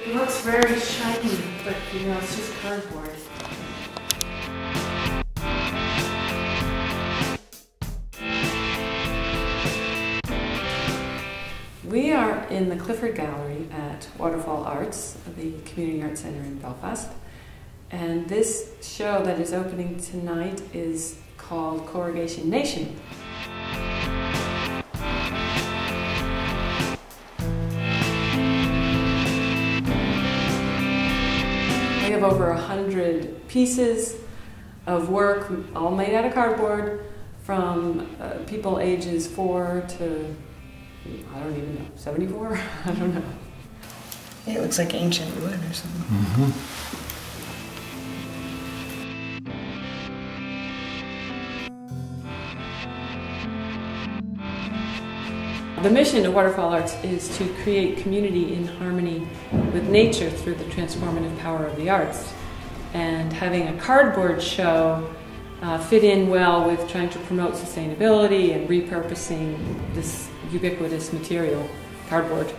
It looks very shiny, but you know, it's just cardboard. We are in the Clifford Gallery at Waterfall Arts, the Community Arts Centre in Belfast. And this show that is opening tonight is called Corrugation Nation. We have over 100 pieces of work, all made out of cardboard, from people ages 4 to, I don't even know, 74? I don't know. It looks like ancient wood or something. Mm-hmm. The mission of Waterfall Arts is to create community in harmony with nature through the transformative power of the arts. And having a cardboard show fit in well with trying to promote sustainability and repurposing this ubiquitous material, cardboard.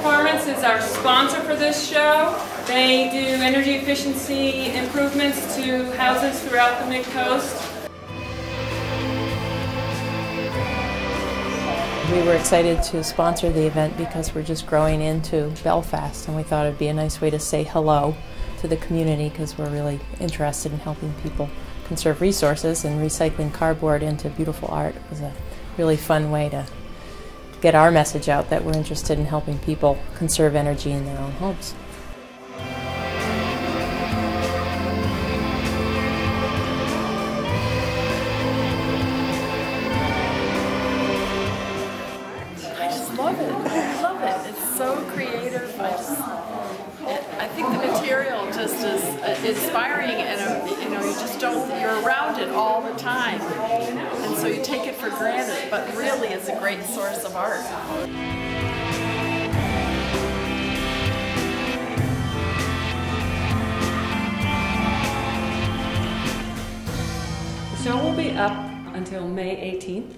Performance is our sponsor for this show. They do energy efficiency improvements to houses throughout the Mid-Coast. We were excited to sponsor the event because we're just growing into Belfast, and we thought it'd be a nice way to say hello to the community because we're really interested in helping people conserve resources, and recycling cardboard into beautiful art was a really fun way to get our message out that we're interested in helping people conserve energy in their own homes. I just love it. I love it. It's so creative. I think the material just is inspiring, and you know, you just don't, you're around it all the time, and so you take it for granted, but really it's a great source of art. The show will be up until May 18th,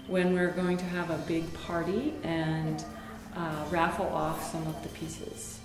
when we're going to have a big party and raffle off some of the pieces.